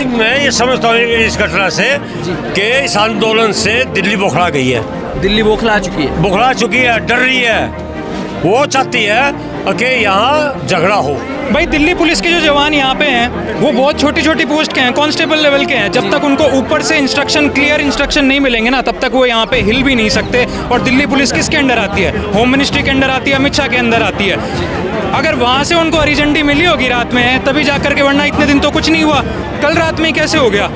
मैं ये समझता हूँ इस घटना से कि इस आंदोलन से दिल्ली बौखला गई है। दिल्ली बौखला चुकी है, बौखला चुकी है, डर रही है। वो चाहती है कि यहाँ झगड़ा हो। भाई दिल्ली पुलिस के जो जवान यहाँ पे हैं वो बहुत छोटी छोटी पोस्ट के हैं, कांस्टेबल लेवल के हैं। जब तक उनको ऊपर से इंस्ट्रक्शन, क्लियर इंस्ट्रक्शन नहीं मिलेंगे ना, तब तक वो यहाँ पे हिल भी नहीं सकते। और दिल्ली पुलिस किसके अंडर आती है? होम मिनिस्ट्री के अंडर आती है, अमित शाह के अंदर आती है। अगर वहाँ से उनको हरी झंडी मिली होगी रात में, तभी जाकर के, वरना इतने दिन तो कुछ नहीं हुआ। कल रात में कैसे हो गया?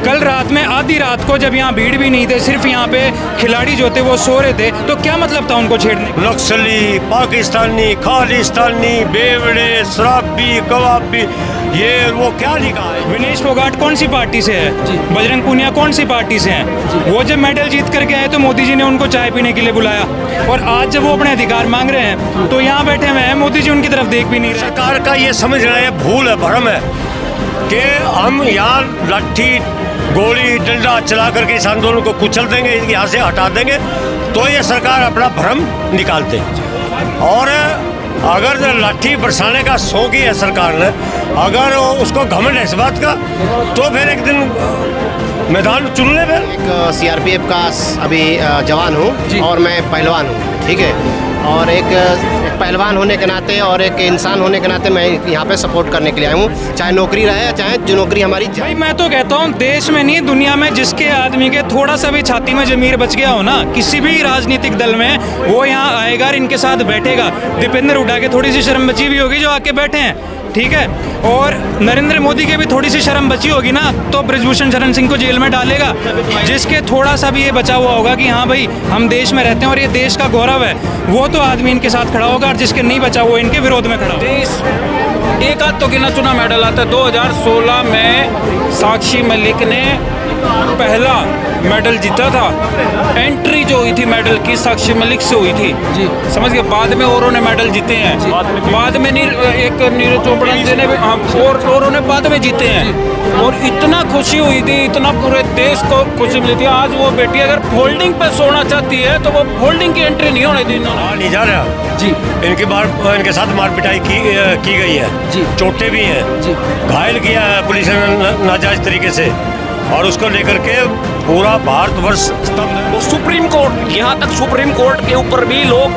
कल रात में आधी रात को जब यहाँ भीड़ भी नहीं थे, सिर्फ यहाँ पे खिलाड़ी जो थे वो सो रहे थे, तो क्या मतलब था उनको छेड़ने? नक्सली, पाकिस्तानी, खालिस्तानी, बेवड़े, शराबी, कबाबी, ये वो क्या लिखा है? विनेश फोगाट कौन सी पार्टी से है? बजरंग पूनिया कौन सी पार्टी से हैं? वो जब मेडल जीत करके आए तो मोदी जी ने उनको चाय पीने के लिए बुलाया, और आज जब वो अपने अधिकार मांग रहे हैं तो यहाँ बैठे हुए हैं, मोदी जी उनकी तरफ देख भी नहीं रहे। सरकार का ये समझ रहे हैं, भूल है, भ्रम है कि हम यहाँ लाठी, गोली, डंडा चला करके इस आंदोलन को कुचल देंगे, यहाँ से हटा देंगे, तो ये सरकार अपना भ्रम निकालते। और अगर लाठी बरसाने का शौक ही है सरकार ने, अगर उसको घमंड है इस बात का, तो फिर एक दिन मैदान चुन ले। फिर एक सीआरपीएफ का अभी जवान हूँ और मैं पहलवान हूँ, ठीक है। और एक पहलवान होने के नाते और एक इंसान होने के नाते मैं यहाँ पे सपोर्ट करने के लिए आया हूँ, चाहे नौकरी रहे, चाहे जो नौकरी हमारी जाए। भाई मैं तो कहता हूँ देश में नहीं, दुनिया में जिसके आदमी के थोड़ा सा भी छाती में जमीर बच गया हो ना, किसी भी राजनीतिक दल में, वो यहाँ आएगा और इनके साथ बैठेगा। दीपेंद्र हुड्डा के थोड़ी सी शर्म बची भी होगी जो आके बैठे हैं, ठीक है। और नरेंद्र मोदी के भी थोड़ी सी शर्म बची होगी ना, तो ब्रिजभूषण शरण सिंह को जेल में डालेगा। जिसके थोड़ा सा भी ये बचा हुआ होगा कि हाँ भाई हम देश में रहते हैं और ये देश का गौरव है, वो तो आदमी इनके साथ खड़ा होगा, और जिसके नहीं बचा वो इनके विरोध में खड़ा होगा। एक आध तो गिना चुना मेडल आता है। 2016 में साक्षी मलिक ने पहला मेडल जीता था। एंट्री जो हुई थी मेडल की साक्षी मलिक से हुई थी जी, समझ गए। बाद में औरों ने मेडल जीते हैं, बाद में एक नीरज चोपड़ा जी ने, और औरों ने बाद में जीते हैं। और इतना खुशी हुई थी, इतना पूरे देश को खुशी मिली थी। आज वो बेटी अगर फोल्डिंग पे सोना चाहती है तो वो फोल्डिंग की एंट्री नहीं होने दी। नहीं जा रहा जी, इनके साथ मार पिटाई की गई है जी, चोटें भी हैं जी, घायल किया है पुलिस ने नाजायज तरीके से, और उसको लेकर के पूरा भारतवर्ष स्तब्ध है। सुप्रीम कोर्ट, यहाँ तक सुप्रीम कोर्ट के ऊपर भी लोग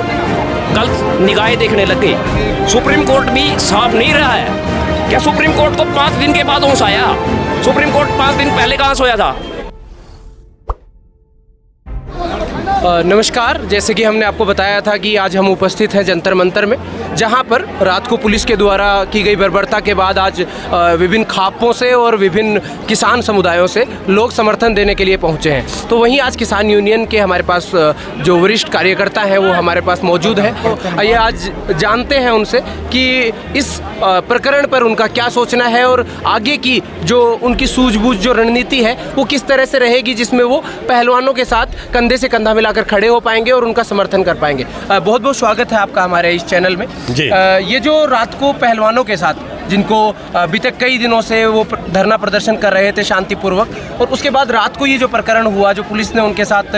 गलत निगाहें देखने लगे। सुप्रीम कोर्ट भी साफ नहीं रहा है। क्या सुप्रीम कोर्ट को 5 दिन के बाद होश आया? सुप्रीम कोर्ट 5 दिन पहले कहाँ सोया था? नमस्कार, जैसे कि हमने आपको बताया था कि आज हम उपस्थित हैं जंतर मंतर में, जहां पर रात को पुलिस के द्वारा की गई बर्बरता के बाद आज विभिन्न खापों से और विभिन्न किसान समुदायों से लोग समर्थन देने के लिए पहुंचे हैं। तो वहीं आज किसान यूनियन के हमारे पास जो वरिष्ठ कार्यकर्ता हैं वो हमारे पास मौजूद हैं। आइए आज जानते हैं उनसे कि इस प्रकरण पर उनका क्या सोचना है और आगे की जो उनकी सूझबूझ जो रणनीति है वो किस तरह से रहेगी, जिसमें वो पहलवानों के साथ कंधे से कंधा मिलाकर खड़े हो पाएंगे और उनका समर्थन कर पाएंगे। बहुत बहुत स्वागत है आपका हमारे इस चैनल में जी। ये जो रात को पहलवानों के साथ, जिनको बीते कई दिनों से वो धरना प्रदर्शन कर रहे थे शांतिपूर्वक, और उसके बाद रात को ये जो प्रकरण हुआ, जो पुलिस ने उनके साथ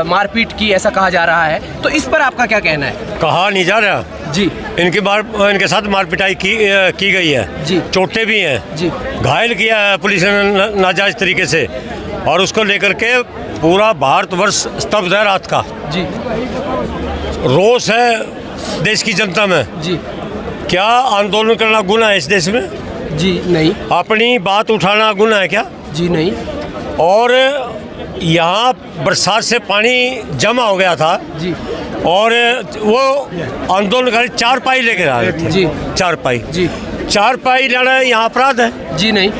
मारपीट की, ऐसा कहा जा रहा है, तो इस पर आपका क्या कहना है? कहा नहीं जा रहा जी, इनके साथ मारपिटाई की गई है जी, चोटें भी हैं जी, घायल किया है पुलिस ने नाजायज तरीके से, और उसको लेकर के पूरा भारतवर्ष स्तब्ध है रात का जी, रोष है देश की जनता में जी। क्या आंदोलन करना गुनाह है इस देश में? जी नहीं। अपनी बात उठाना गुनाह है क्या? जी नहीं। और यहाँ बरसात से पानी जमा हो गया था जी, और वो आंदोलनकारी चारपाई लेकर आ रहे थे जी, चारपाई जी, चारपाई लाना यहाँ अपराध है जी नहीं।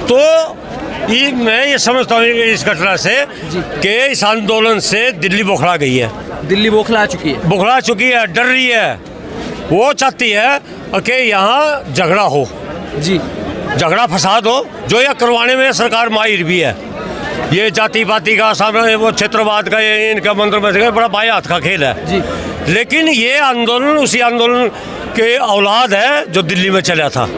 तो मैं ये समझता हूँ इस घटना से कि इस आंदोलन से दिल्ली बौखला गई है। दिल्ली बौखला चुकी है, बौखला चुकी है, डर रही है। वो चाहती है कि यहाँ झगड़ा हो, जी, झगड़ा फसाद हो, जो यह करवाने में सरकार माहिर भी है। ये जाति पाति का सामने, वो क्षेत्रवाद का, ये इनका मंत्र में बड़ा बाएं हाथ का खेल है जी। लेकिन ये आंदोलन उसी आंदोलन के औलाद है जो दिल्ली में चला था,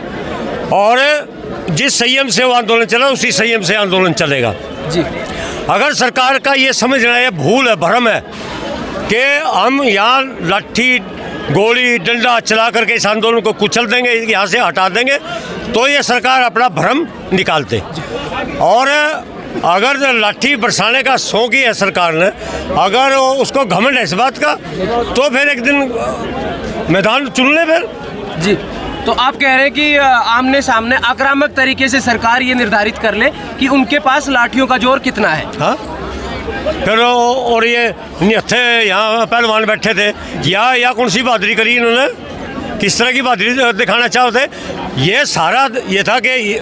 और जिस संयम से वो आंदोलन चला उसी संयम से आंदोलन चलेगा जी। अगर सरकार का ये समझना है, भूल है, भ्रम है कि हम यहाँ लाठी, गोली डंडा चला करके इस आंदोलन को कुचल देंगे, यहाँ से हटा देंगे, तो ये सरकार अपना भ्रम निकालते। और अगर लाठी बरसाने का शौक ही है सरकार ने, अगर उसको घमंड है इस बात का, तो फिर एक दिन मैदान चुन ले फिर। जी, तो आप कह रहे हैं कि आमने सामने आक्रामक तरीके से सरकार ये निर्धारित कर ले कि उनके पास लाठियों का जोर कितना है। हाँ, फिर और ये निहत्थे यहाँ पहलवान बैठे थे, या कौन सी बहादुरी करी इन्होंने, किस तरह की बहादुरी दिखाना चाहते? ये सारा ये था कि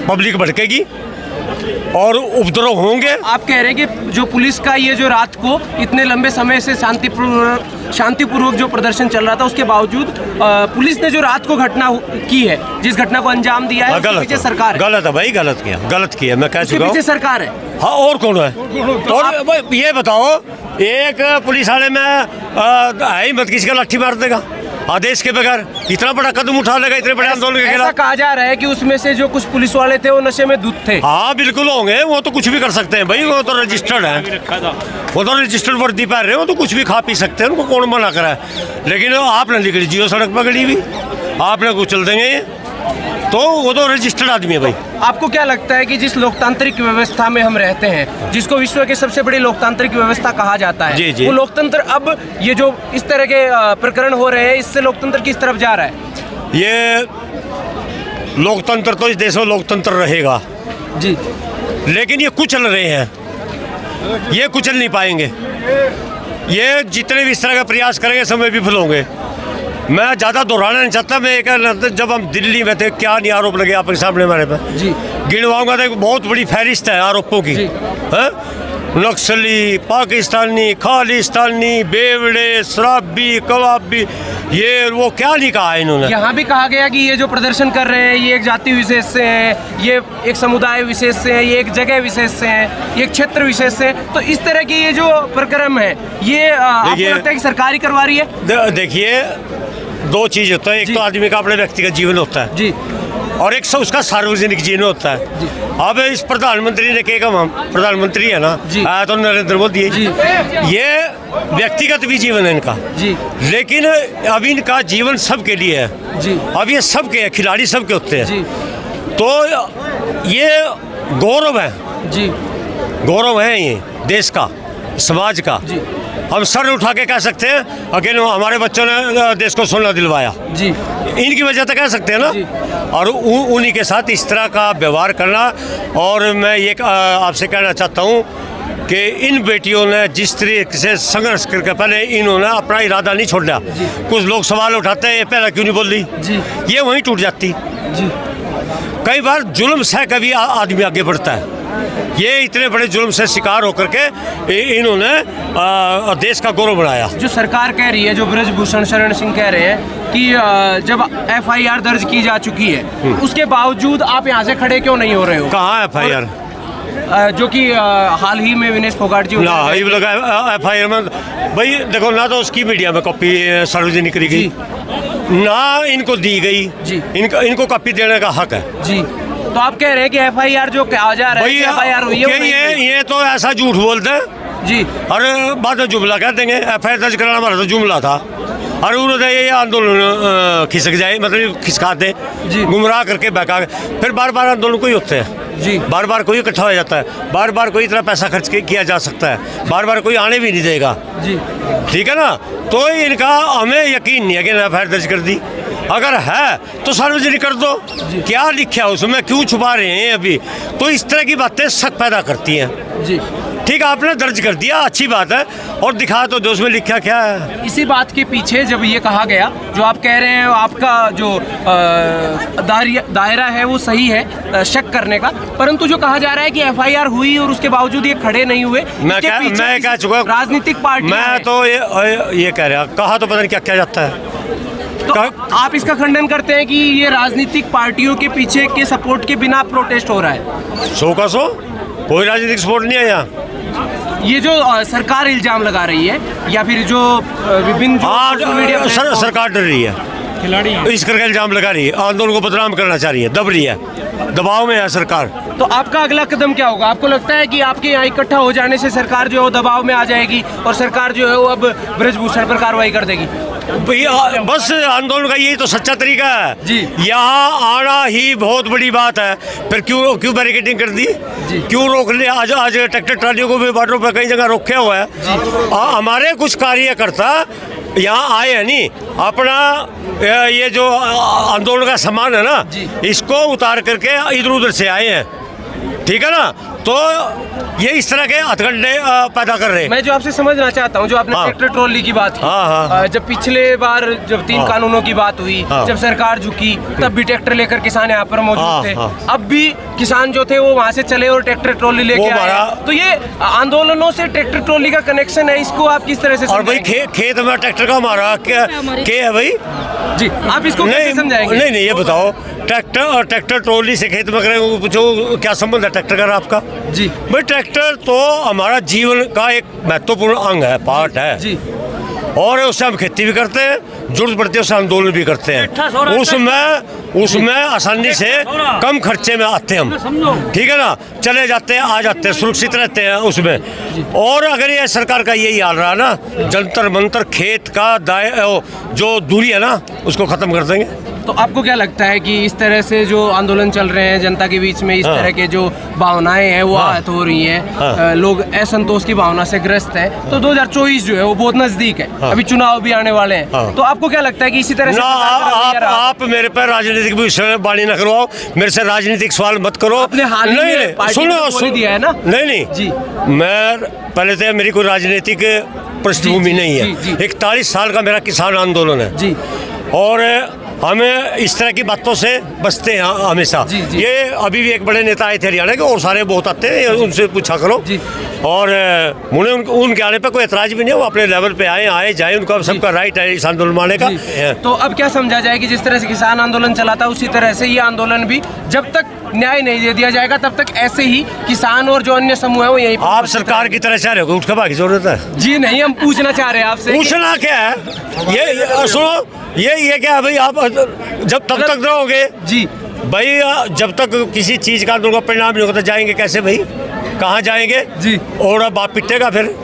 पब्लिक भड़केगी और उपद्रव होंगे। आप कह रहे हैं कि जो पुलिस का ये जो रात को इतने लंबे समय से शांतिपूर्वक जो प्रदर्शन चल रहा था, उसके बावजूद पुलिस ने जो रात को घटना की है, जिस घटना को अंजाम दिया है, उसके पीछे सरकार है। गलत है भाई, गलत किया, मैं कह चुका हूँ। पीछे सरकार है। हाँ, और कौन है? और ये बताओ, एक पुलिस वाले में है ही मत किसी का लाठी मार देगा आदेश के बगैर, इतना बड़ा कदम उठा लेगा इतने बड़े आंदोलन के खिलाफ? ऐसा कहा जा रहा है कि उसमें से जो कुछ पुलिस वाले थे वो नशे में धुत थे। हाँ बिल्कुल होंगे, वो तो कुछ भी कर सकते हैं भाई, वो तो रजिस्टर्ड है, वो तो रजिस्टर्ड वर्दी पहन रहे हैं, वो तो कुछ भी खा पी सकते हैं, उनको कौन मना करा है? लेकिन आपने निकली जियो सड़क पकड़ी भी, आपने कुचल देंगे, तो वो तो रजिस्टर्ड आदमी है भाई। आपको क्या लगता है कि जिस लोकतांत्रिक व्यवस्था में हम रहते हैं, जिसको विश्व की सबसे बड़ी लोकतांत्रिक व्यवस्था कहा जाता है, जी। वो लोकतंत्र अब ये जो इस तरह के प्रकरण हो रहे हैं, इससे लोकतंत्र किस तरफ जा रहा है? ये लोकतंत्र तो इस देश में लोकतंत्र रहेगा जी, लेकिन ये कुचल रहे हैं, ये कुचल नहीं पाएंगे। ये जितने भी इस तरह का प्रयास करेंगे समय विफल होंगे। मैं ज़्यादा दोहराना नहीं चाहता। मैं एक जब हम दिल्ली में थे, क्या नहीं आरोप लगे आपके सामने हमारे पे जी, गिनवाऊंगा तो एक बहुत बड़ी फहरिस्त है आरोपों की। नक्सली, पाकिस्तानी, खालिस्तानी, बेवड़े, शराबी, कबाबी, ये वो क्या नहीं कहा है इन्होंने। यहाँ भी कहा गया कि ये जो प्रदर्शन कर रहे हैं, ये एक जाति विशेष से हैं, ये एक समुदाय विशेष से हैं, ये एक जगह विशेष से हैं, ये एक क्षेत्र विशेष से हैं। तो इस तरह की ये जो प्रक्रम है, ये आपको लगता है कि सरकार ही करवा रही है? देखिए, दो चीज़ होता है, एक तो आदमी का अपना व्यक्तिगत जीवन होता है जी, और एक उसका सार्वजनिक जीवन होता है जी। अब इस प्रधानमंत्री ने कहा, हम प्रधानमंत्री है ना, आया तो नरेंद्र मोदी जी। ये व्यक्तिगत भी जीवन है इनका जी, लेकिन अब इनका जीवन सबके लिए है जी। अब ये सबके है, खिलाड़ी सबके होते हैं जी, तो ये गौरव है जी, गौरव है ये देश का, समाज का। जी। हम सर उठा के कह सकते हैं अकेले हमारे बच्चों ने देश को सोना दिलवाया, जी, इनकी वजह तो कह सकते हैं जी। ना। और उन्हीं के साथ इस तरह का व्यवहार करना, और मैं ये आपसे कहना चाहता हूँ कि इन बेटियों ने जिस तरीके से संघर्ष करके पहले इन्होंने अपना इरादा नहीं छोड़ा। कुछ लोग सवाल उठाते हैं ये पहला क्यों नहीं बोल रही, जी। ये वहीं टूट जाती। जी, कई बार जुल्म सह कभी आदमी आगे बढ़ता है। ये इतने बड़े जुल्म से शिकार होकर के इन्होंने देश का गौरव बनाया। जो सरकार कह रही है, जो ब्रजभूषण शरण सिंह कह रहे हैं कि जब FIR दर्ज की जा चुकी है, उसके बावजूद आप यहाँ से खड़े क्यों नहीं हो रहे हो? कहाँ FIR? जो कि हाल ही में विनेश फोगाट जी ना ये लगा FIR में भाई देखो, ना तो उसकी मीडिया में कॉपी सार्वजनिक करी गई, ना इनको दी गई जी। इनको कॉपी देने का हक है जी। तो आप कह रहे हैं कि FIR जो कहा जा रहा है कि FIR हुई है, ये तो ऐसा झूठ बोलते हैं जी, और बाद में जुमला कह देंगे। FIR दर्ज कराना हमारा तो जुमला था, और उन्होंने ये आंदोलन खिसक जाए, मतलब खिसकाते गुमराह करके बहका, फिर बार बार आंदोलन कोई होते हैं जी, बार बार कोई इकट्ठा हो जाता है, बार बार कोई इतना पैसा खर्च किया जा सकता है, बार बार कोई आने भी नहीं देगा जी, ठीक है ना। तो इनका हमें यकीन नहीं है कि FIR दर्ज कर दी, अगर है तो सार्वजनिक कर दो। क्या लिखा है उसमें, क्यों छुपा रहे हैं अभी? तो इस तरह की बातें शक पैदा करती हैं जी। ठीक है, आपने दर्ज कर दिया, अच्छी बात है, और दिखा तो दो उसमें लिखा क्या है। इसी बात के पीछे जब ये कहा गया, जो आप कह रहे हैं आपका जो दायरा है वो सही है शक करने का, परंतु जो कहा जा रहा है कि FIR हुई और उसके बावजूद ये खड़े नहीं हुए, मैं कह चुका राजनीतिक पार्टी, मैं तो ये कह रहा, कहा तो पता नहीं क्या क्या जाता है। तो आप इसका खंडन करते हैं कि ये राजनीतिक पार्टियों के पीछे के सपोर्ट के बिना प्रोटेस्ट हो रहा है? 100 का 100 कोई राजनीतिक सपोर्ट नहीं है यहाँ। ये जो सरकार इल्जाम लगा रही है, या फिर जो विभिन्न सरकार डर रही है, खिलाड़ी इस करके इल्जाम लगा रही है, आंदोलन को बदनाम करना चाह रही है, दब रही है। दबाव में है सरकार। तो आपका अगला कदम क्या होगा? आपको लगता है कि आपके यहाँ इकट्ठा हो जाने से सरकार जो है वो दबाव में आ जाएगी और सरकार जो है वो अब ब्रजभूषण पर कार्रवाई कर देगी? भैया बस आंदोलन का यही तो सच्चा तरीका है जी। यहाँ आना ही बहुत बड़ी बात है। फिर क्यों बैरिकेडिंग कर दी, क्यों रोक लिया? आज ट्रैक्टर ट्रालियों को भी बॉर्डर पर कई जगह रोका हुआ है। हमारे कुछ कार्यकर्ता यहाँ आए हैं नहीं, अपना ये जो आंदोलन का सामान है ना, इसको उतार करके इधर उधर से आए हैं, ठीक है ना। तो ये इस तरह के हथकंडे पैदा कर रहे हैं। मैं जो आपसे समझना चाहता हूँ, जो आपने ट्रैक्टर ट्रॉली की बात की, जब पिछले बार जब 3 कानूनों की बात हुई, जब सरकार झुकी, तब भी ट्रैक्टर लेकर किसान यहाँ पर मौजूद थे। अब भी किसान जो थे वो वहाँ से चले और ट्रैक्टर ट्रॉली लेके आए। तो ये आंदोलनों से ट्रैक्टर ट्रॉली का कनेक्शन है, इसको आप किस तरह से? और भाई खेत में ट्रैक्टर का हमारा क्या है भाई जी, आप इसको कैसे समझाएंगे? नहीं, ये बताओ, ट्रैक्टर और ट्रैक्टर ट्रॉली से खेत में करेंगे, पूछो क्या संबंध है ट्रैक्टर का आपका? जी भाई ट्रैक्टर तो हमारा जीवन का एक महत्वपूर्ण अंग है, पार्ट है जी। और उससे हम खेती भी करते हैं, जरूरत पड़ती है उससे आंदोलन भी करते हैं। उसमें आसानी से कम खर्चे में आते हैं हम, ठीक है ना, चले जाते हैं, आ जाते हैं, सुरक्षित रहते हैं उसमें। और अगर ये सरकार का यही हाल रहा ना, जंतर मंतर खेत का जो दूरी है ना, उसको ख़त्म कर देंगे। तो आपको क्या लगता है कि इस तरह से जो आंदोलन चल रहे हैं जनता के बीच में, इस तरह के जो भावनाएं हैं वो आहत हो रही हैं, लोग असंतोष की भावना से ग्रस्त हैं, तो 2024 जो है वो बहुत नजदीक है, अभी चुनाव भी आने वाले हैं, तो आपको क्या लगता है कि इसी तरह से आप मेरे पर राजनीतिक विषयवाणी न करवाओ, मेरे से राजनीतिक सवाल मत करो। अपने हाल में सुनो दिया है ना? नहीं जी, मैं पहले तो मेरी कोई राजनीतिक पृष्ठभूमि नहीं है। 41 साल का मेरा किसान आंदोलन है जी, और हमें इस तरह की बातों से बचते हैं हमेशा। ये अभी भी एक बड़े नेता आए थे हरियाणा के, और सारे बहुत आते हैं, उनसे पूछा करो। और मुझे उनके आने पर कोई एतराज भी नहीं है, वो अपने लेवल पे आए जाए, उनका सबका राइट है इस आंदोलन माने का। तो अब क्या समझा जाए कि जिस तरह से किसान आंदोलन चला था, उसी तरह से ये आंदोलन भी, जब तक न्याय नहीं दे दिया जाएगा तब तक ऐसे ही किसान और जो अन्य समूह है वो यहीं। आप सरकार की तरह चाह रहे हो, उठ खबा की जरूरत है? जी नहीं, हम पूछना चाह रहे हैं आपसे। पूछना क्या है, ये सुनो, ये क्या है भाई, आप जब तब तक रहोगे जी भाई, जब तक किसी चीज का आंदोलन का परिणाम नहीं होगा तो जाएंगे कैसे भाई, कहाँ जाएंगे जी? और बाप पिटेगा फिर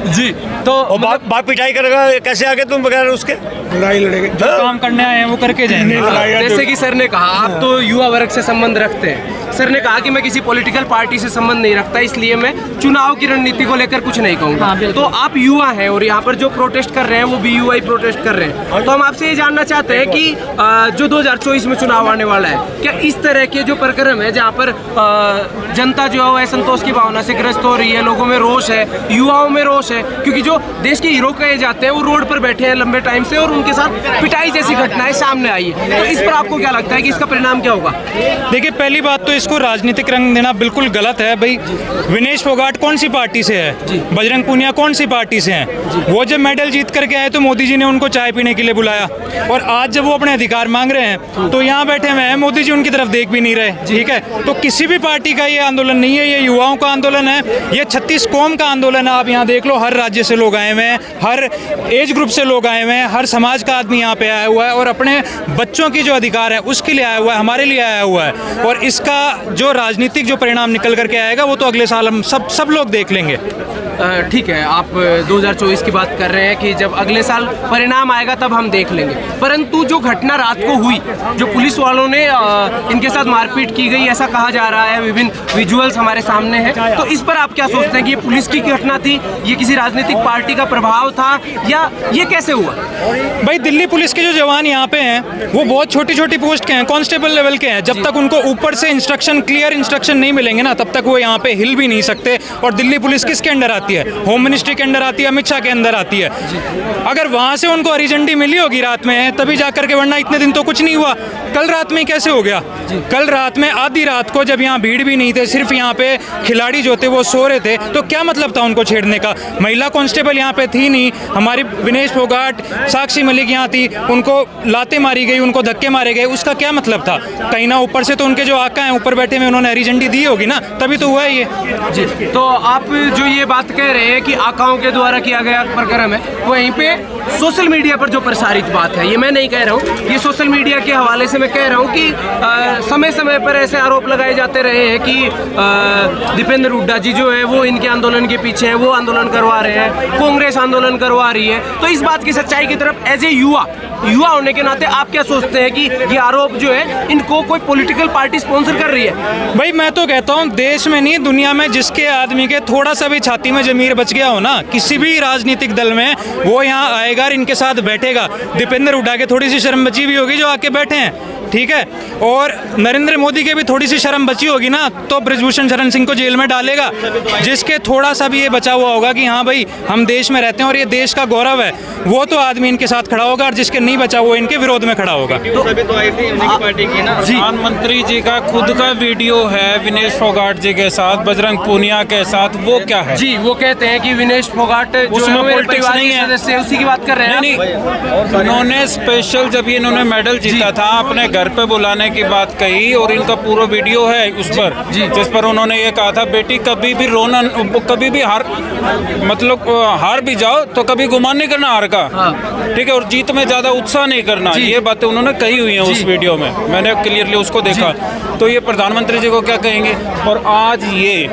जी, तो बाप पिटाई करेगा कैसे आगे तुम बगैर उसके? लड़ाई लड़ेंगे, जो काम करने आए हैं वो करके जाएंगे। जैसे कि सर ने कहा, आप तो युवा वर्ग से संबंध रखते हैं। सर ने कहा कि मैं किसी पॉलिटिकल पार्टी से संबंध नहीं रखता, इसलिए मैं चुनाव की रणनीति को लेकर कुछ नहीं कहूँगा। तो आप युवा हैं और यहाँ पर जो प्रोटेस्ट कर रहे हैं वो BUI प्रोटेस्ट कर रहे हैं, तो हम आपसे ये जानना चाहते हैं कि जो 2024 में चुनाव आने वाला है, क्या इस तरह के जो प्रक्रम है जहाँ पर जनता जो है असंतोष की भावना से ग्रस्त हो रही है, लोगों में रोष है, युवाओं में रोष है, क्योंकि जो देश के हीरो कहे जाते हैं वो रोड पर बैठे हैं लंबे टाइम से और उनके साथ पिटाई जैसी घटनाएं सामने आई है, तो इस पर आपको क्या लगता है कि इसका परिणाम क्या होगा? देखिए, पहली बात तो इसको राजनीतिक रंग देना बिल्कुल गलत है भाई। विनेश फोगाट कौन सी पार्टी से है, बजरंग पूनिया कौन सी पार्टी से हैं? वो जब मेडल जीत करके आए तो मोदी जी ने उनको चाय पीने के लिए बुलाया, और आज जब वो अपने अधिकार मांग रहे हैं तो यहाँ बैठे हुए हैं, मोदी जी उनकी तरफ देख भी नहीं रहे, ठीक है? तो किसी भी पार्टी का ये आंदोलन नहीं है, ये युवाओं का आंदोलन है, ये 36 कौम का आंदोलन है। आप यहाँ देख लो, हर राज्य से लोग आए हुए हैं, हर एज ग्रुप से लोग आए हुए हैं, हर समाज का आदमी यहाँ पे आया हुआ है और अपने बच्चों की जो अधिकार है उसके लिए आया हुआ है, हमारे लिए आया हुआ है। और इसका जो राजनीतिक जो परिणाम निकल करके आएगा वो तो अगले साल हम सब लोग देख लेंगे। ठीक है, आप 2024 की बात कर रहे हैं कि जब अगले साल परिणाम आएगा तब हम देख लेंगे, परंतु जो घटना रात को हुई, जो पुलिस वालों ने इनके साथ मारपीट की गई ऐसा कहा जा रहा है, विभिन्न विजुअल्स हमारे सामने हैं, तो इस पर आप क्या सोचते हैं कि ये पुलिस की घटना थी, ये किसी राजनीतिक पार्टी का प्रभाव था, या ये कैसे हुआ? भाई, दिल्ली पुलिस के जो जवान यहाँ पे हैं वो बहुत छोटी छोटी पोस्ट के हैं, कांस्टेबल लेवल के हैं। जब तक उनको ऊपर से क्लियर इंस्ट्रक्शन नहीं मिलेंगे ना, तब तक वो यहाँ पे हिल भी नहीं सकते। और दिल्ली पुलिस किसके अंडर आती है? होम मिनिस्ट्री के अंदर आती है, अमित शाह के अंदर आती है। अगर वहाँ से उनको हरी झंडी मिली होगी रात में, तभी जाकर के, वरना इतने दिन तो कुछ नहीं हुआ। कल रात में कैसे हो गया? कल रात में आधी रात को जब यहाँ भीड़ भी नहीं थे, सिर्फ यहाँ पे खिलाड़ी जो थे वो सो रहे थे, तो क्या मतलब था उनको छेड़ने का? महिला कांस्टेबल यहाँ पे थी नहीं, हमारी विनेश फोगाट, साक्षी मलिक यहाँ थी, उनको लातें मारी गई, उनको धक्के मारे गए, उसका क्या मतलब था? कहीं ना ऊपर से तो उनके जो आका हैं ऊपर बैठे हुए, उन्होंने हरी झंडी दी होगी ना, तभी तो हुआ है ये। जी, तो आप जो ये बात कह रहे हैं कि आकाओं के द्वारा किया गया प्रकरण है, वहीं पे सोशल मीडिया पर जो प्रसारित बात है, ये मैं नहीं कह रहा हूँ, ये सोशल मीडिया के हवाले से मैं कह रहा हूँ कि समय समय पर ऐसे आरोप लगाए जाते रहे हैं कि दीपेंद्र हुड्डा जी जो है वो इनके आंदोलन के पीछे हैं, वो आंदोलन करवा रहे हैं, कांग्रेस आंदोलन करवा रही है। तो इस बात की सच्चाई की तरफ एज ए युवा होने के नाते आप क्या सोचते हैं कि ये आरोप जो है इनको कोई पॉलिटिकल पार्टी स्पॉन्सर कर रही है? भाई मैं तो कहता हूँ देश में नहीं दुनिया में जिसके आदमी के थोड़ा सा भी छाती में जमीर बच गया हो ना, किसी भी राजनीतिक दल में, वो यहाँ आएगा और इनके साथ बैठेगा। दीपेंद्र हुड्डा के थोड़ी सी शर्म बची भी होगी जो आके बैठे हैं, ठीक है, और नरेंद्र मोदी के भी थोड़ी सी शर्म बची होगी ना तो ब्रजभूषण शरण सिंह को जेल में डालेगा। जिसके थोड़ा सा भी ये बचा हुआ होगा कि हाँ भाई हम देश में रहते हैं और ये देश का गौरव है, वो तो आदमी इनके साथ खड़ा होगा, और जिसके नहीं बचा वो इनके विरोध में खड़ा होगा। प्रधानमंत्री जी का खुद का वीडियो है विनेश फोगाट जी के साथ, बजरंग पूनिया के साथ, वो क्या है? जी, वो कहते हैं कि विनेश फोगाट उसमें पॉलिटिक्स नहीं है, सदस्य उसी की बात कर रहे हैं। नहीं, उन्होंने स्पेशल जब ये इन्होंने मेडल जीता था अपने घर पे बुलाने की बात कही, और इनका पूरा वीडियो है उस पर, जिस पर उन्होंने ये कहा था बेटी कभी भी रोना, कभी भी हार, मतलब हार भी जाओ तो कभी गुमान नहीं करना हार का, ठीक है, और जीत में ज्यादा उत्साह नहीं करना। ये बातें उन्होंने कही हुई हैं उस वीडियो में, मैंने क्लियरली उसको देखा। तो ये प्रधानमंत्री जी को क्या कहेंगे? और आज ये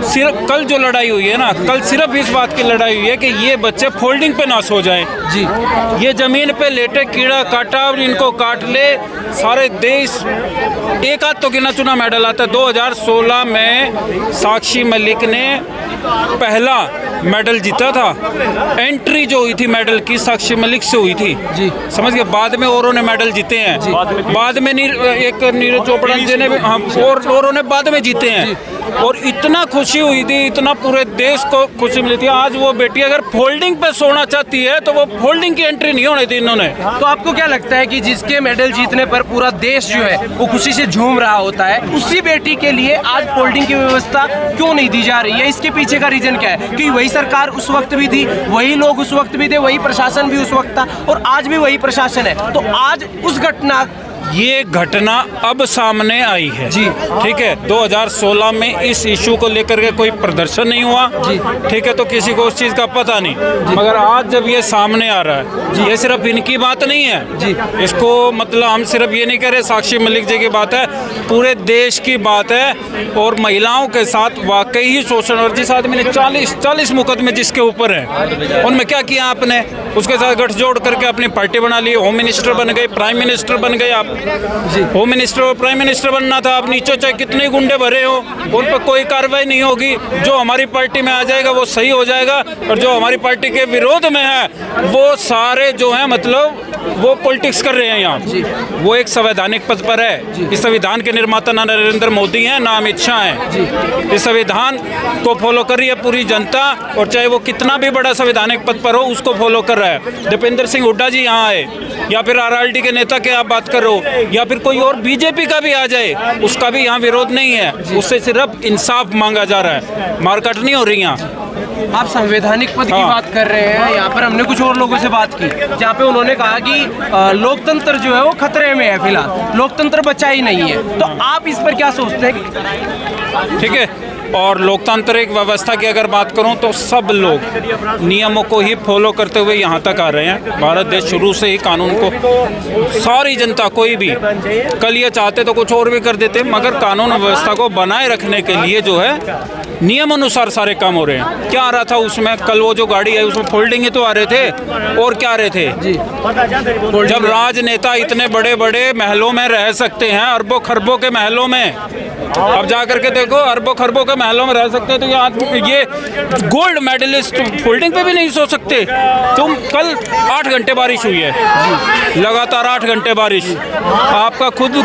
सिर्फ कल जो लड़ाई हुई है ना, कल सिर्फ इस बात की लड़ाई हुई है कि ये बच्चे फोल्डिंग पे ना सो जाएं। जी, ये जमीन पे लेटे कीड़ा काटा और इनको काट ले सारे देश। एक आध तो गिना चुना मेडल आता है। 2016 में साक्षी मलिक ने पहला मेडल जीता था। एंट्री जो हुई थी मेडल की साक्षी मलिक से हुई थी, जी, समझ गए। बाद में औरों ने मेडल जीते हैं, बाद में एक नीरज चोपड़ा जी ने भी, और औरों ने बाद में जीते हैं। और इतना खुशी हुई थी, इतना पूरे देश को खुशी मिली थी। आज वो बेटी अगर फोल्डिंग पे सोना चाहती है तो वो फोल्डिंग की एंट्री नहीं होनी थी इन्होंने। तो आपको क्या लगता है कि जिसके मेडल जीतने पर पूरा देश जो है वो खुशी से झूम रहा होता है, उसी बेटी के लिए आज फोल्डिंग की व्यवस्था क्यों नहीं दी जा रही है? इसके पीछे का रीजन क्या है? कि वही सरकार उस वक्त भी थी, वही लोग उस वक्त भी थे, वही प्रशासन भी उस वक्त था, और आज भी वही प्रशासन है। तो आज उस घटना, ये घटना अब सामने आई है, जी, ठीक है। 2016 में इस इशू को लेकर के कोई प्रदर्शन नहीं हुआ, जी, ठीक है, तो किसी को उस चीज़ का पता नहीं। मगर आज जब ये सामने आ रहा है, ये सिर्फ इनकी बात नहीं है, जी, इसको मतलब हम सिर्फ ये नहीं कह रहे साक्षी मलिक जी की बात है, पूरे देश की बात है। और महिलाओं के साथ वाकई ही शोषण, और जिस आदमी ने 40 मुकदमे जिसके ऊपर है, उनमें क्या किया आपने? उसके साथ गठजोड़ करके अपनी पार्टी बना ली, होम मिनिस्टर बन गए, प्राइम मिनिस्टर बन गए। आप होम मिनिस्टर और प्राइम मिनिस्टर बनना था, आप नीचे चाहे कितने गुंडे भरे हो, उन पर कोई कार्रवाई नहीं होगी। जो हमारी पार्टी में आ जाएगा वो सही हो जाएगा, और जो हमारी पार्टी के विरोध में है वो सारे जो है मतलब वो पॉलिटिक्स कर रहे हैं यहाँ। वो एक संवैधानिक पद पर है। इस संविधान के निर्माता ना नरेंद्र मोदी हैं ना अमित शाह हैं। इस संविधान को फॉलो कर रही है पूरी जनता, और चाहे वो कितना भी बड़ा संवैधानिक पद पर हो उसको फॉलो कर रहा है। दीपेंद्र सिंह हुड्डा जी यहाँ आए, या फिर आरएलडी के नेता के आप बात कर रहे हो, या फिर कोई और बीजेपी का भी आ जाए, उसका भी यहाँ विरोध नहीं है। उससे सिर्फ इंसाफ मांगा जा रहा है, मारकाट नहीं हो रही यहाँ। आप संवैधानिक पद की बात कर रहे हैं, यहाँ पर हमने कुछ और लोगों से बात की जहाँ पे उन्होंने कहा कि लोकतंत्र जो है वो खतरे में है, फिलहाल लोकतंत्र बचा ही नहीं है। तो आप इस पर क्या सोचते हैं? ठीक है, और लोकतांत्रिक व्यवस्था की अगर बात करूं तो सब लोग नियमों को ही फॉलो करते हुए यहाँ तक आ रहे हैं। भारत देश शुरू से ही कानून को, सारी जनता, कोई भी कल ये चाहते तो कुछ और भी कर देते, मगर कानून व्यवस्था को बनाए रखने के लिए जो है नियम अनुसार सारे काम हो रहे हैं। क्या आ रहा था उसमें? कल वो जो गाड़ी है उसमें फोल्डिंग ही तो आ रहे थे, और क्या आ रहे थे जी? जब राजनेता इतने बड़े बड़े महलों में रह सकते हैं, अरबों खरबों के महलों में, अब जा करके देखो अरबों खरबों के महलों में रह सकते हैं, तो ये गोल्ड मेडलिस्ट फोल्डिंग पे भी नहीं सो सकते। तुम कल 8 घंटे बारिश हुई है, लगातार 8 घंटे बारिश। आपका खुद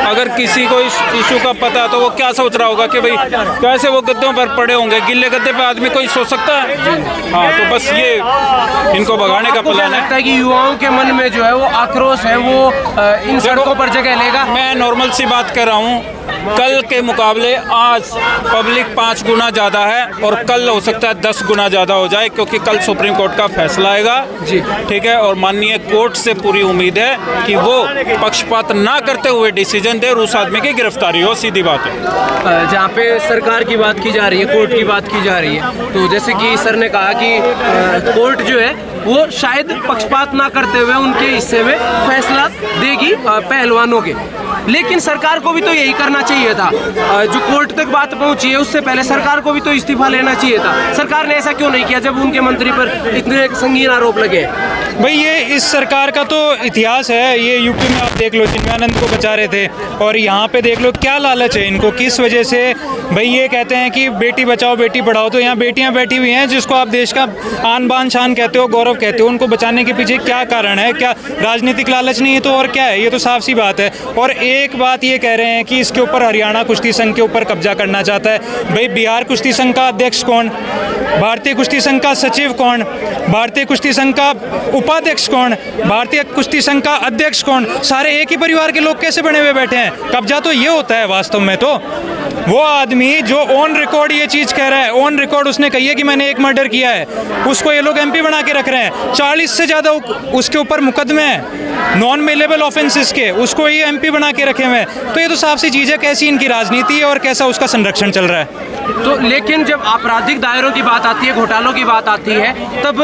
अगर किसी को इस इशू का पता है तो वो क्या सोच रहा होगा कि भाई कैसे वो गद्दों पर पड़े होंगे, गिल्ले गद्दे पे आदमी कोई सो सकता है? हाँ, तो बस ये इनको भगाने का प्लान है कि युवाओं के मन में जो है वो आक्रोश है वो इन सड़कों पर जगह लेगा। मैं नॉर्मल सी बात कर रहा हूँ, कल के मुकाबले आज पब्लिक 5 गुना ज़्यादा है और कल हो सकता है 10 गुना ज़्यादा हो जाए, क्योंकि कल सुप्रीम कोर्ट का फैसला आएगा जी। ठीक है, और माननीय कोर्ट से पूरी उम्मीद है कि वो पक्षपात ना करते हुए डिसीजन दे और उस आदमी की गिरफ्तारी हो, सीधी बात है। जहाँ पे सरकार की बात की जा रही है, कोर्ट की बात की जा रही है, तो जैसे कि सर ने कहा कि कोर्ट जो है वो शायद पक्षपात ना करते हुए उनके हिस्से में फैसला देगी पहलवानों के, लेकिन सरकार को भी तो यही करना चाहिए था। जो कोर्ट तक बात पहुंची है उससे पहले सरकार को भी तो इस्तीफा लेना चाहिए था। सरकार ने ऐसा क्यों नहीं किया जब उनके मंत्री पर इतने संगीन आरोप लगे हैं? भाई ये इस सरकार का तो इतिहास है। ये यूपी में आप देख लो, चिन्मयानंद को बचा रहे थे, और यहाँ पे देख लो क्या लालच है इनको, किस वजह से भाई ये कहते हैं कि बेटी बचाओ बेटी पढ़ाओ, तो यहाँ बेटियाँ बैठी हुई हैं जिसको आप देश का आन बान शान कहते हो, गौरव कहते हो, उनको बचाने के पीछे क्या कारण है? क्या राजनीतिक लालच नहीं है तो और क्या है? ये तो साफ सी बात है। और एक बात ये कह रहे हैं कि इसके ऊपर हरियाणा कुश्ती संघ के ऊपर कब्जा करना चाहता है। भाई बिहार कुश्ती संघ का अध्यक्ष कौन, भारतीय कुश्ती संघ का सचिव कौन, भारतीय कुश्ती संघ का उपाध्यक्ष कौन, भारतीय कुश्ती संघ का अध्यक्ष कौन, सारे एक ही परिवार के लोग कैसे बने हुए बैठे हैं? कब्जा तो ये होता है वास्तव में। तो वो आदमी जो ऑन रिकॉर्ड ये चीज़ कह रहा है, ऑन रिकॉर्ड उसने कही है कि मैंने एक मर्डर किया है, उसको ये लोग एमपी बना के रख रहे हैं। 40 से ज़्यादा उसके ऊपर मुकदमे हैं नॉन मेलेबल ऑफेंसेस के, उसको ये एमपी बना के रखे हुए हैं। तो ये तो साफ सी चीज़ है कैसी इनकी राजनीति है और कैसा उसका संरक्षण चल रहा है। तो लेकिन जब आपराधिक दायरों की बात आती है, घोटालों की बात आती है, तब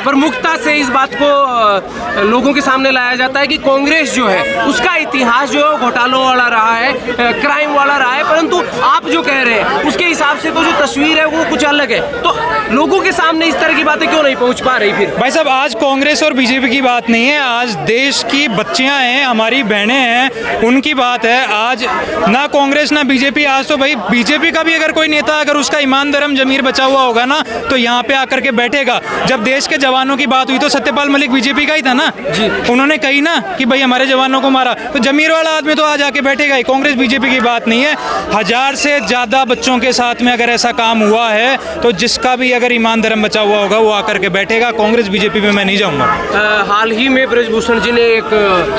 प्रमुखता से इस बात को लोगों के सामने लाया जाता है कि कांग्रेस जो है उसका इतिहास जो है घोटालों वाला रहा है, क्राइम वाला रहा है। परंतु आप जो कह रहे हैं उसके हिसाब से तो जो तस्वीर है वो कुछ अलग है। तो लोगों के सामने इस तरह की बातें क्यों नहीं पहुंच पा रही? फिर भाई साहब, आज कांग्रेस और बीजेपी की बात नहीं है, आज देश की बच्चियां हैं, हमारी बहनें हैं, उनकी बात है। आज ना कांग्रेस ना बीजेपी, आज तो भाई बीजेपी का भी अगर कोई नेता अगर उसका ईमान धर्म जमीर बचा हुआ होगा ना तो यहाँ पे आकर के बैठेगा। जब देश के जवानों की बात हुई तो सत्यपाल मलिक बीजेपी का ही था ना जी, उन्होंने कही ना कि भाई हमारे जवानों को मारा, तो जमीर वाला आदमी तो आज आके बैठेगा ही। कांग्रेस बीजेपी की बात नहीं है। 1000 से ज़्यादा बच्चों के साथ में अगर ऐसा काम हुआ है तो जिसका भी अगर ईमान धर्म बचा हुआ होगा वो आकर के बैठेगा। कांग्रेस बीजेपी में मैं नहीं जाऊँगा। हाल ही में ब्रजभूषण जी ने एक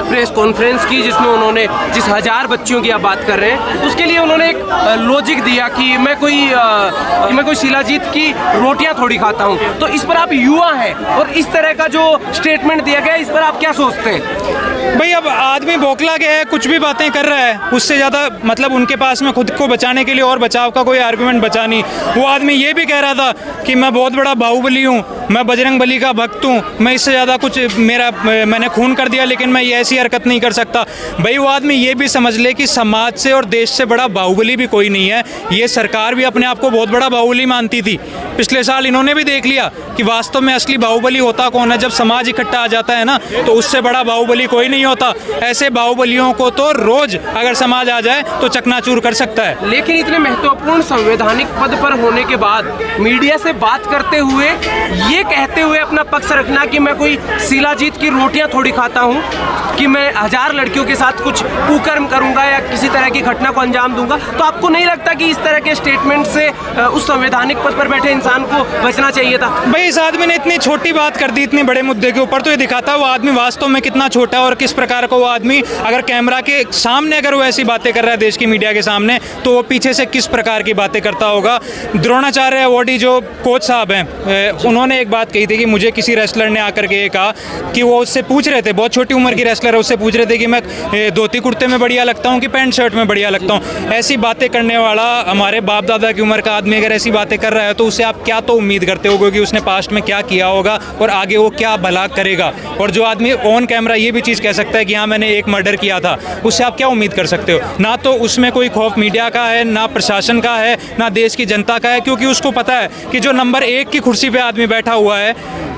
प्रेस कॉन्फ्रेंस की जिसमें उन्होंने जिस 1000 बच्चियों की आप बात कर रहे हैं उसके लिए उन्होंने एक लॉजिक दिया कि मैं कोई शिलाजीत की रोटियां थोड़ी खाता हूं। तो इस पर आप युवा हैं और इस तरह का जो स्टेटमेंट दिया गया इस पर आप क्या सोचते हैं? भाई अब आदमी बौखला गया है, कुछ भी बातें कर रहा है, उससे ज़्यादा मतलब उनके पास में खुद को बचाने के लिए और बचाव का कोई आर्गुमेंट बचा नहीं। वो आदमी ये भी कह रहा था कि मैं बहुत बड़ा बाहुबली हूँ, मैं बजरंग बली का भक्त हूँ, मैं इससे ज़्यादा कुछ मैंने खून कर दिया लेकिन मैं ये ऐसी हरकत नहीं कर सकता। भाई वो आदमी ये भी समझ ले कि समाज से और देश से बड़ा बाहुबली भी कोई नहीं है। ये सरकार भी अपने आप को बहुत बड़ा बाहुबली मानती थी। पिछले साल इन्होंने भी देख लिया कि वास्तव में असली बाहुबली होता कौन है। जब समाज इकट्ठा आ जाता है ना तो उससे बड़ा बाहुबली कोई नहीं होता। ऐसे बाहुबलियों को तो रोज अगर समाज आ जाए तो चकनाचूर कर सकता है। लेकिन इतने महत्वपूर्ण संवैधानिक पद पर होने के बाद मीडिया से बात करते हुए ये कहते हुए अपना पक्ष रखना कि मैं कोई शिलाजीत की रोटियां थोड़ी खाता हूं, कि मैं 1000 लड़कियों के साथ कुछ कुकर्म करूंगा या किसी तरह की घटना को अंजाम दूंगा, तो आपको नहीं लगता कि इस तरह के स्टेटमेंट से उस संवैधानिक पद पर बैठे इंसान को बचना चाहिए था? भाई इस आदमी ने इतनी छोटी बात कर दी इतने बड़े मुद्दे के ऊपर, तो ये दिखाता है वो आदमी वास्तव में कितना छोटा है और किस प्रकार का वो आदमी अगर कैमरा के सामने अगर वो ऐसी बातें कर रहा है देश की मीडिया के सामने तो वो पीछे से किस प्रकार की बातें करता होगा। द्रोणाचार्य अवॉर्डी जो कोच साहब हैं उन्होंने एक बात कही थी कि मुझे किसी रेसलर ने आकर के कहा कि वो उससे पूछ रहे थे, बहुत छोटी उम्र की रेसलर है, उससे पूछ रहे थे कि मैं धोती कुर्ते में बढ़िया लगता हूँ कि पैंट शर्ट में बढ़िया लगता हूँ। ऐसी बातें करने वाला हमारे बाप दादा की उम्र का आदमी अगर ऐसी बातें कर रहा है तो उससे आप क्या तो उम्मीद करते होगे कि उसने पास्ट में क्या किया होगा और आगे वो क्या भला करेगा। और जो आदमी ऑन कैमरा ये भी चीज़ कह सकता है कि हाँ मैंने एक मर्डर किया था, उससे आप क्या उम्मीद कर सकते हो? ना तो उसमें कोई खौफ मीडिया का है, ना प्रशासन का है, ना देश की जनता का है, क्योंकि उसको पता है कि जो नंबर 1 की कुर्सी पे आदमी बैठा हुआ है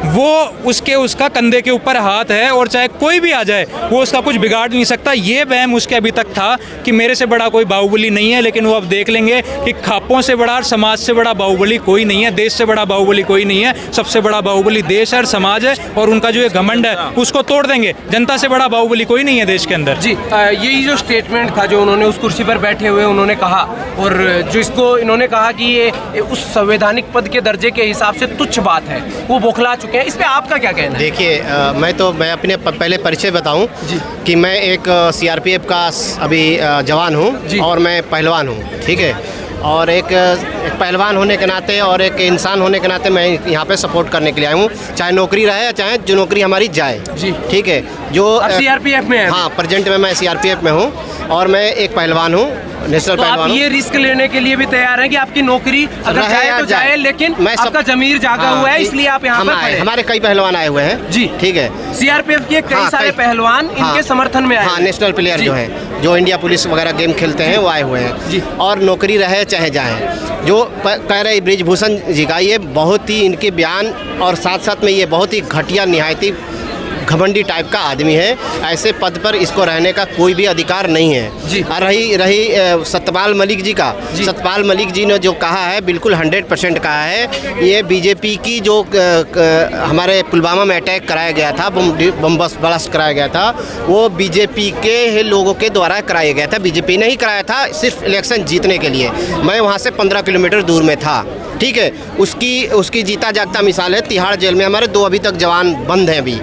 वो उसका कंधे के ऊपर हाथ है और चाहे कोई भी आ जाए वो उसका कुछ बिगाड़ नहीं सकता। ये वहम उसके अभी तक था कि मेरे से बड़ा कोई बाहुबली नहीं है, लेकिन वो अब देख लेंगे कि खापों से बड़ा और समाज से बड़ा बाहुबली कोई नहीं है, देश से बड़ा बाहुबली कोई नहीं है। सबसे बड़ा बाहुबली देश है और समाज है और उनका जो ये घमंड है उसको तोड़ देंगे। जनता से बड़ा बाहुबली कोई नहीं है देश के अंदर। जी यही जो स्टेटमेंट था जो उन्होंने उस कुर्सी पर बैठे हुए उन्होंने कहा, और जो इसको इन्होंने कहा कि ये उस संवैधानिक पद के दर्जे के हिसाब से तुच्छ बात है, वो बौखला चुके हैं, इस पे आपका क्या कहना है? देखिए मैं अपने पहले परिचय बताऊं कि मैं एक सीआरपीएफ का अभी जवान हूं और मैं पहलवान हूं, ठीक है। और एक पहलवान होने के नाते और एक इंसान होने के नाते मैं यहाँ पे सपोर्ट करने के लिए आया हूँ, चाहे नौकरी रहे या चाहे जो नौकरी हमारी जाए, ठीक है। जो सीआरपीएफ में है? हाँ, प्रेजेंट में मैं सीआरपीएफ में हूँ और मैं एक पहलवान हूँ, नेशनल तो पहलवान। आप ये रिस्क लेने के लिए भी तैयार हैं कि आपकी नौकरी अगर जाए तो जाए, लेकिन आपका जमीर जागा हुआ है, इसलिए आप यहाँ पर खड़े हैं। हमारे कई पहलवान आए हुए हैं जी, ठीक है। सीआरपीएफ के कई सारे पहलवान इनके समर्थन में आए। हाँ, नेशनल प्लेयर जो हैं, जो इंडिया पुलिस वगैरह गेम खेलते हैं, वो आए हुए हैं और नौकरी रहे चाहे जाए। जो कह रहे ब्रिजभूषण जी का, ये बहुत ही इनके बयान और साथ साथ में ये बहुत ही घटिया निहायती घमंडी टाइप का आदमी है। ऐसे पद पर इसको रहने का कोई भी अधिकार नहीं है जी। और रही सतपाल मलिक जी का, सतपाल मलिक जी ने जो कहा है बिल्कुल 100% कहा है। ये बीजेपी की जो हमारे पुलवामा में अटैक कराया गया था, बम ब्लास्ट कराया गया था, वो बीजेपी के लोगों के द्वारा कराया गया था। बीजेपी ने ही कराया था सिर्फ इलेक्शन जीतने के लिए। मैं वहाँ से 15 किलोमीटर दूर में था, ठीक है। उसकी जीता जागता मिसाल है तिहाड़ जेल में हमारे 2 अभी तक जवान बंद हैं अभी।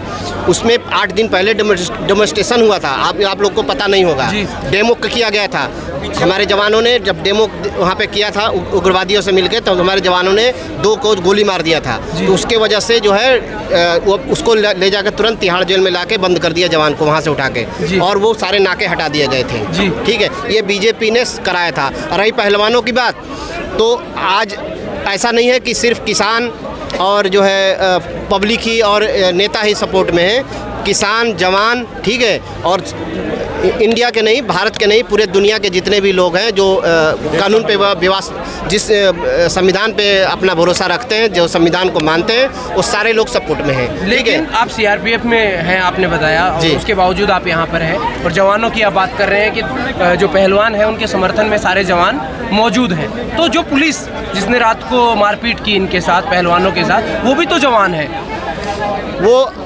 उसमें 8 दिन पहले डेमोन्स्ट्रेशन हुआ था, आप लोग को पता नहीं होगा। डेमो किया गया था हमारे जवानों ने, जब डेमो वहाँ पे किया था उग्रवादियों से मिलकर, तो हमारे जवानों ने 2 को गोली मार दिया था। तो उसके वजह से जो है वो उसको ले जाकर तुरंत तिहाड़ जेल में लाके बंद कर दिया जवान को वहाँ से उठा के, और वो सारे नाके हटा दिए गए थे, ठीक है। ये बीजेपी ने कराया था। रही पहलवानों की बात, तो आज ऐसा नहीं है कि सिर्फ किसान और जो है पब्लिक ही और नेता ही सपोर्ट में है। किसान, जवान, ठीक है, और इंडिया के नहीं, भारत के नहीं, पूरे दुनिया के जितने भी लोग हैं जो कानून पे जिस संविधान पे अपना भरोसा रखते हैं, जो संविधान को मानते हैं, वो सारे लोग सपोर्ट में हैं। लेकिन आप सीआरपीएफ में हैं, आपने बताया, और उसके बावजूद आप यहाँ पर हैं और जवानों की आप बात कर रहे हैं कि जो पहलवान हैं उनके समर्थन में सारे जवान मौजूद हैं। तो जो पुलिस जिसने रात को मारपीट की इनके साथ, पहलवानों के साथ, वो भी तो जवान है।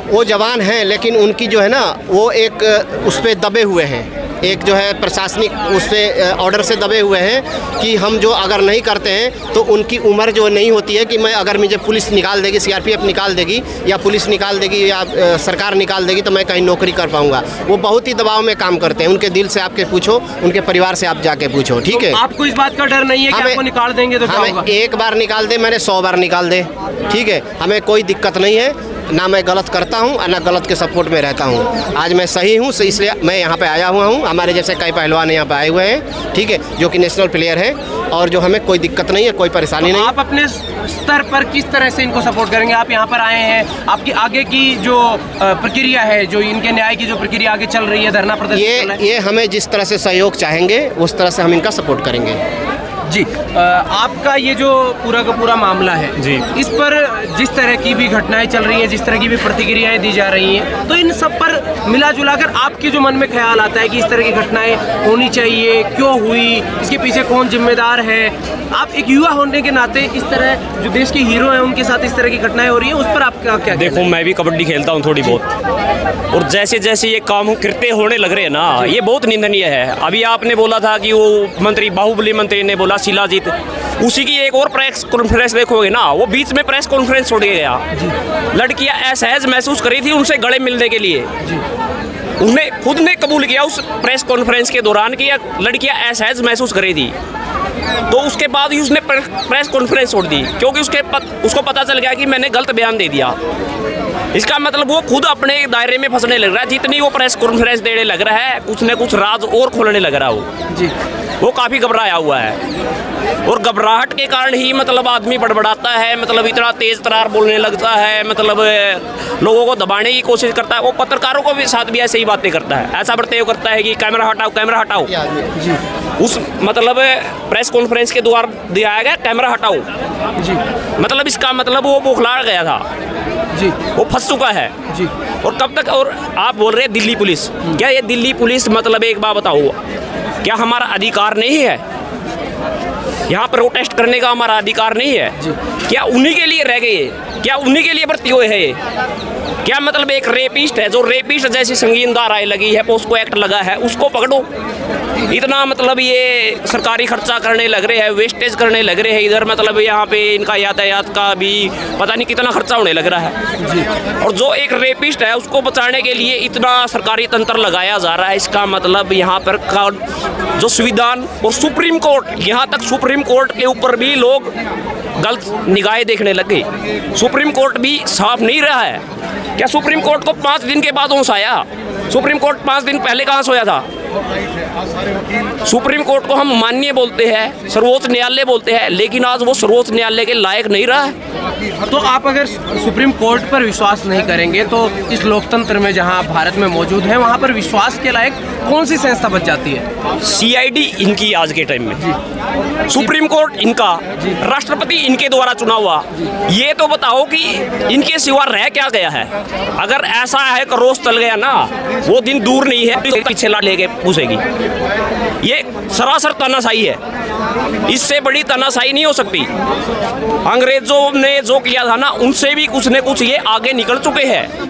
वो जवान हैं, लेकिन उनकी जो है ना, वो एक उस पर दबे हुए हैं, एक जो है प्रशासनिक उस पर ऑर्डर से दबे हुए हैं कि हम जो अगर नहीं करते हैं तो उनकी उम्र जो नहीं होती है कि मैं अगर मुझे पुलिस निकाल देगी, सीआरपीएफ निकाल देगी या पुलिस निकाल देगी या सरकार निकाल देगी तो मैं कहीं नौकरी कर पाऊंगा। वो बहुत ही दबाव में काम करते हैं। उनके दिल से आपके पूछो, उनके परिवार से आप जाके पूछो, ठीक है। तो आपको इस बात का डर नहीं है कि आपको निकाल देंगे तो क्या होगा? एक बार निकाल दे, मैंने 100 बार निकाल दे, ठीक है, हमें कोई दिक्कत नहीं है। ना मैं गलत करता हूँ और ना गलत के सपोर्ट में रहता हूँ। आज मैं सही हूँ, इसलिए मैं यहाँ पे आया हुआ हूँ। हमारे जैसे कई पहलवान यहाँ पे आए हुए हैं, ठीक है, जो कि नेशनल प्लेयर हैं और जो हमें कोई दिक्कत नहीं है, कोई परेशानी नहीं। आप अपने स्तर पर किस तरह से इनको सपोर्ट करेंगे? आप यहाँ पर आए हैं, आपकी आगे की जो प्रक्रिया है, जो इनके न्याय की जो प्रक्रिया आगे चल रही है, धरना प्रदर्शन, ये हमें जिस तरह से सहयोग चाहेंगे उस तरह से हम इनका सपोर्ट करेंगे जी। आपका ये जो पूरा का पूरा मामला है जी, इस पर जिस तरह की भी घटनाएं चल रही हैं, जिस तरह की भी प्रतिक्रियाएं दी जा रही हैं, तो इन सब पर मिला जुला कर आपके जो मन में ख्याल आता है कि इस तरह की घटनाएं होनी चाहिए, क्यों हुई, इसके पीछे कौन जिम्मेदार है? आप एक युवा होने के नाते इस तरह जो देश के हीरो हैं उनके साथ इस तरह की घटनाएं हो रही हैं, उस पर आपका क्या? देखो, मैं भी कबड्डी खेलता हूँ थोड़ी बहुत, और जैसे जैसे ये काम कृत्य होने लग रहे हैं ना, ये बहुत निंदनीय है। अभी आपने बोला था कि वो मंत्री, बाहुबली मंत्री ने बोला शिलाजीत, उसी की एक और प्रेस कॉन्फ्रेंस देखोगे ना, वो बीच में प्रेस कॉन्फ्रेंस छोड़ गया। लड़कियां असहज महसूस करी थी उनसे गले मिलने के लिए। उन्हें खुद ने कबूल किया उस प्रेस कॉन्फ्रेंस के दौरान कि लड़कियां असहज महसूस करी थी। तो उसके बाद ही उसने प्रेस कॉन्फ्रेंस छोड़ दी, क्योंकि उसको पता चल गया कि मैंने गलत बयान दे दिया। इसका मतलब वो खुद अपने दायरे में फंसने लग रहा है। जितनी वो प्रेस कॉन्फ्रेंस देने लग रहा है, कुछ न कुछ राज और खोलने लग रहा है वो काफ़ी घबराया हुआ है, और घबराहट के कारण ही मतलब आदमी बड़बड़ाता है, मतलब इतना तेज तरार बोलने लगता है, मतलब लोगों को दबाने की कोशिश करता है। वो पत्रकारों को भी साथ भी ऐसे ही बातें करता है, ऐसा बर्ताव करता है कि कैमरा हटाओ, कैमरा हटाओ। उस मतलब प्रेस कॉन्फ्रेंस के द्वारा दिया गया कैमरा हटाओ जी, मतलब इसका मतलब वो बौखला गया था जी, वो फंस चुका है जी। और कब तक? और आप बोल रहे हैं दिल्ली पुलिस, क्या ये दिल्ली पुलिस मतलब एक बात बताओ, क्या हमारा अधिकार नहीं है यहाँ पर प्रोटेस्ट करने का? हमारा अधिकार नहीं है क्या? उन्हीं के लिए रह गए, क्या उन्हीं के लिए भर्ती हुए हैं? क्या मतलब एक रेपिस्ट है, जो रेपिस्ट जैसी संगीन धाराएं लगी है, पोस्को एक्ट लगा है, उसको पकड़ो, इतना मतलब ये सरकारी खर्चा करने लग रहे हैं, वेस्टेज करने लग रहे हैं इधर, मतलब यहाँ पे इनका यातायात का भी पता नहीं कितना खर्चा होने लग रहा है। और जो एक रेपिस्ट है उसको बचाने के लिए इतना सरकारी तंत्र लगाया जा रहा है, इसका मतलब यहाँ पर का जो संविधान और सुप्रीम कोर्ट, यहाँ तक सुप्रीम कोर्ट के ऊपर भी लोग गलत निगाहें देखने लगे। सुप्रीम कोर्ट भी साफ नहीं रहा है। क्या सुप्रीम कोर्ट को 5 दिन के बाद होश आया? सुप्रीम कोर्ट 5 दिन पहले कहाँ सोया था? सुप्रीम कोर्ट को हम माननीय बोलते हैं, सर्वोच्च न्यायालय बोलते हैं, लेकिन आज वो सर्वोच्च न्यायालय के लायक नहीं रहा है। तो आप अगर सुप्रीम कोर्ट पर विश्वास नहीं करेंगे तो इस लोकतंत्र में जहां आप भारत में मौजूद हैं वहां पर विश्वास के लायक कौन सी संस्था बच जाती है? सीआईडी इनकी आज के टाइम में, सुप्रीम कोर्ट इनका, राष्ट्रपति इनके द्वारा चुना हुआ। ये तो बताओ कि इनके सिवा रह क्या गया है? अगर ऐसा है कि रोज चल गया ना, वो दिन दूर नहीं है पीछे ला लेके पूछेगी। ये सरासर तानाशाही है, इससे बड़ी तानाशाही नहीं हो सकती। अंग्रेजों ने जो किया था ना, उनसे भी कुछ न कुछ ये आगे निकल चुके हैं।